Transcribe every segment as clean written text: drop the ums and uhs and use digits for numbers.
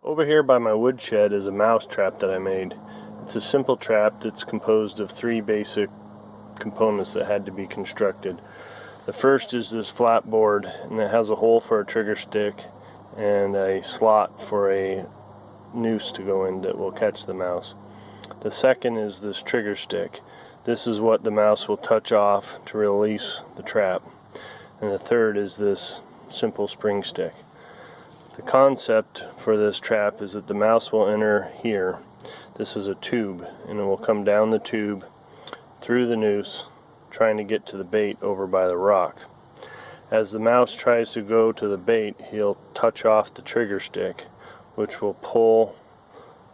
Over here by my woodshed is a mouse trap that I made. It's a simple trap that's composed of three basic components that had to be constructed. The first is this flat board, and it has a hole for a trigger stick and a slot for a noose to go in that will catch the mouse. The second is this trigger stick. This is what the mouse will touch off to release the trap. And the third is this simple spring stick. The concept for this trap is that the mouse will enter here. This is a tube, and it will come down the tube through the noose, trying to get to the bait over by the rock. As the mouse tries to go to the bait, he'll touch off the trigger stick, which will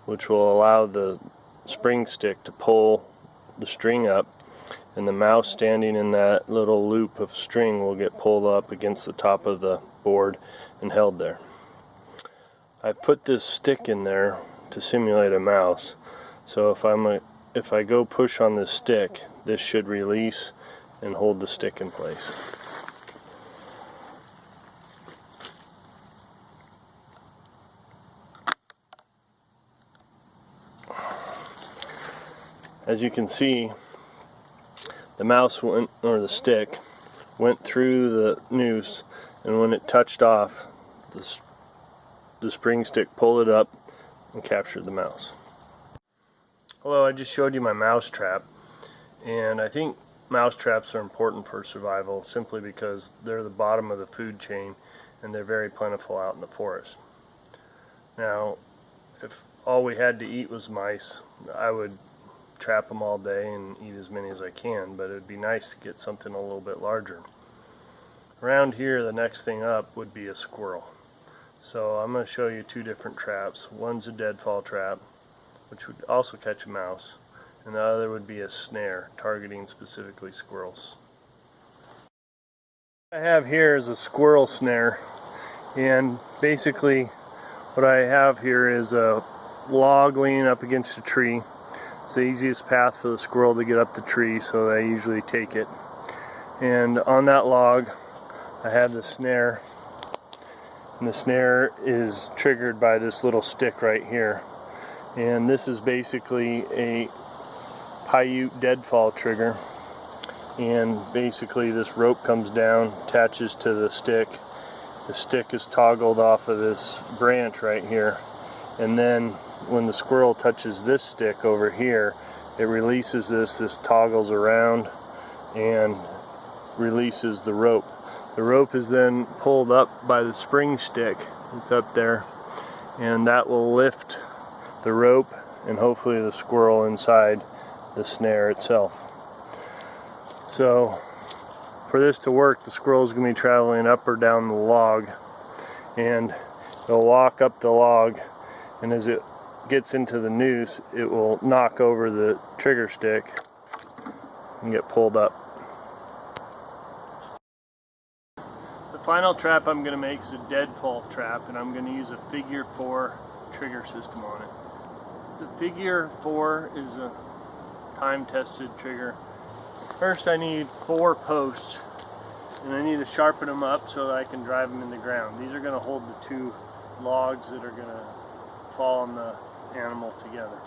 allow the spring stick to pull the string up, and the mouse standing in that little loop of string will get pulled up against the top of the board and held there. I put this stick in there to simulate a mouse, so if I go push on this stick, this should release and hold the stick in place. As you can see, the mouse went, or the stick went through the noose, and when it touched off, the spring stick pulled it up and captured the mouse. Hello, I just showed you my mouse trap, and I think mouse traps are important for survival simply because they're the bottom of the food chain and they're very plentiful out in the forest. Now, if all we had to eat was mice, I would trap them all day and eat as many as I can, but it'd be nice to get something a little bit larger. Around here, the next thing up would be a squirrel. So I'm going to show you two different traps. One's a deadfall trap, which would also catch a mouse, and the other would be a snare, targeting specifically squirrels. What I have here is a squirrel snare, and basically what I have here is a log leaning up against a tree. It's the easiest path for the squirrel to get up the tree, so they usually take it. And on that log I have the snare, and the snare is triggered by this little stick right here. And this is basically a Paiute deadfall trigger, and basically this rope comes down, attaches to the stick. The stick is toggled off of this branch right here, and then when the squirrel touches this stick over here, it releases this toggles around and releases the rope. The rope is then pulled up by the spring stick that's up there, and that will lift the rope and hopefully the squirrel inside the snare itself. So for this to work, the squirrel is going to be traveling up or down the log, and it'll walk up the log, and as it gets into the noose, it will knock over the trigger stick and get pulled up. The final trap I'm going to make is a deadfall trap, and I'm going to use a figure 4 trigger system on it. The figure 4 is a time-tested trigger. First I need 4 posts, and I need to sharpen them up so that I can drive them in the ground. These are going to hold the 2 logs that are going to fall on the animal together.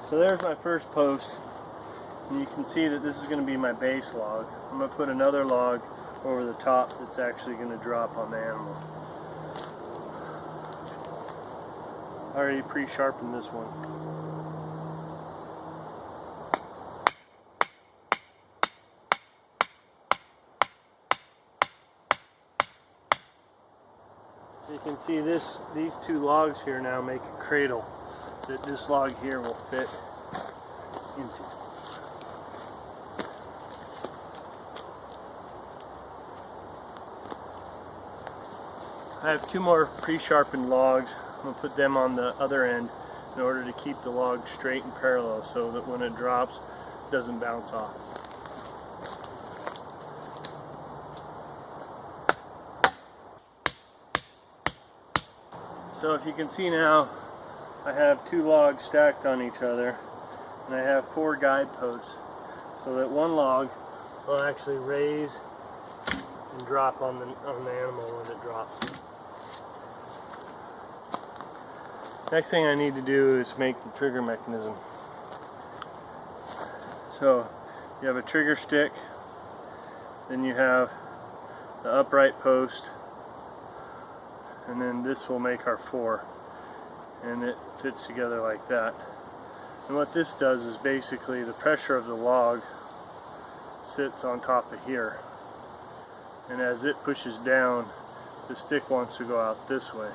So there's my first post, and you can see that this is going to be my base log. I'm going to put another log over the top that's actually going to drop on the animal. I already pre-sharpened this one. You can see these 2 logs here now make a cradle that this log here will fit into. I have 2 more pre-sharpened logs I'm going to put them on the other end in order to keep the log straight and parallel so that when it drops, it doesn't bounce off. So if you can see now, I have 2 logs stacked on each other, and I have 4 guide posts, so that one log will actually raise and drop on the animal when it drops. Next thing I need to do is make the trigger mechanism. So you have a trigger stick, then you have the upright post, and then this will make our 4, and it fits together like that. And what this does is basically the pressure of the log sits on top of here, and as it pushes down, the stick wants to go out this way.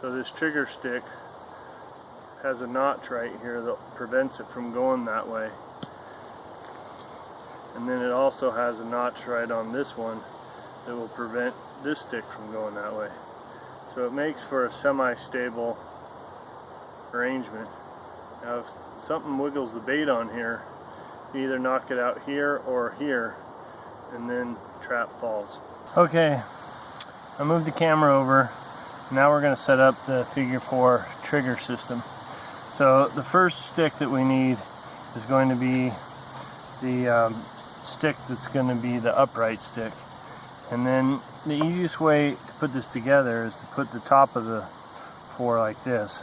So this trigger stick has a notch right here that prevents it from going that way, and then it also has a notch right on this one that will prevent this stick from going that way. So it makes for a semi-stable arrangement. Now if something wiggles the bait on here, you either knock it out here or here, and then the trap falls. Okay, I moved the camera over. Now we're going to set up the figure 4 trigger system. So the first stick that we need is going to be the stick that's going to be the upright stick. And then the easiest way to put this together is to put the top of the 4 like this.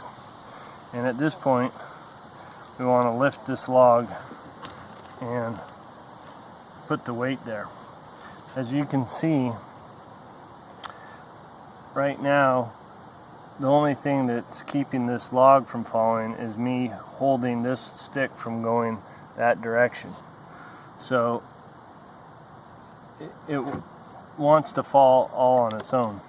And at this point, we want to lift this log and put the weight there. As you can see, right now, the only thing that's keeping this log from falling is me holding this stick from going that direction. So it wants to fall all on its own.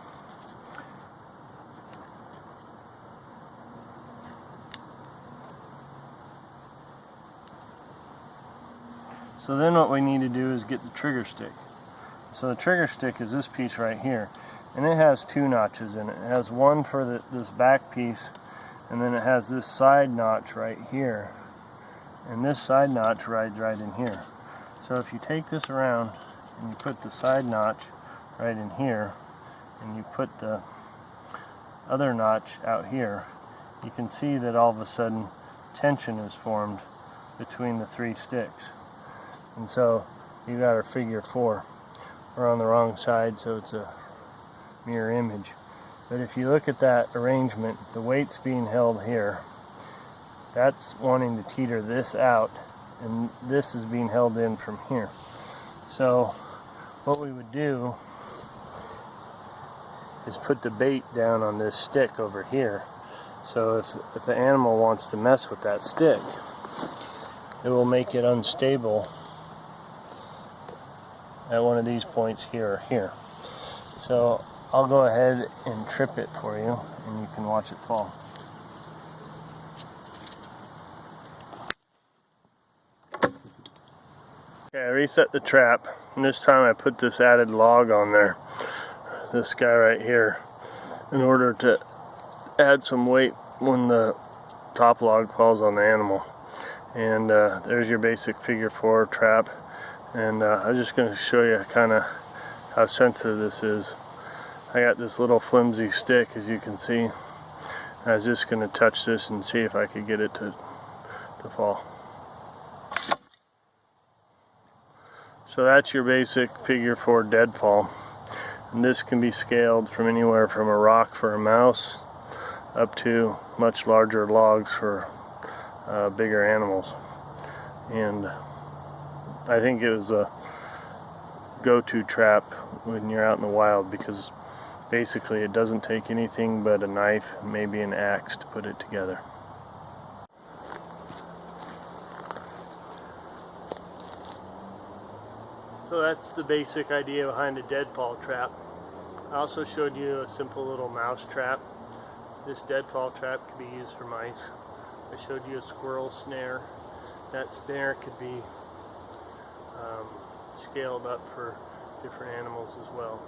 So then what we need to do is get the trigger stick. So the trigger stick is this piece right here, and it has 2 notches in it. It has one for this back piece, and then it has this side notch right here, and this side notch rides right in here. So if you take this around and you put the side notch right in here, and you put the other notch out here, you can see that all of a sudden tension is formed between the 3 sticks. And so you got our figure 4. We're on the wrong side, so it's a mirror image. But if you look at that arrangement, the weight's being held here. That's wanting to teeter this out, and this is being held in from here. So what we would do is put the bait down on this stick over here. So if the animal wants to mess with that stick, it will make it unstable at one of these points here or here. So I'll go ahead and trip it for you, and you can watch it fall. Okay, I reset the trap, and this time I put this added log on there, this guy right here, in order to add some weight when the top log falls on the animal. And there's your basic figure 4 trap. And I'm just going to show you kind of how sensitive this is. I got this little flimsy stick, as you can see. I was just going to touch this and see if I could get it to fall. So that's your basic figure 4 deadfall. And this can be scaled from anywhere from a rock for a mouse up to much larger logs for bigger animals. And I think it was a go-to trap when you're out in the wild, because basically it doesn't take anything but a knife, maybe an axe, to put it together. So that's the basic idea behind a deadfall trap. I also showed you a simple little mouse trap. This deadfall trap could be used for mice. I showed you a squirrel snare. That snare could be scaled up for different animals as well.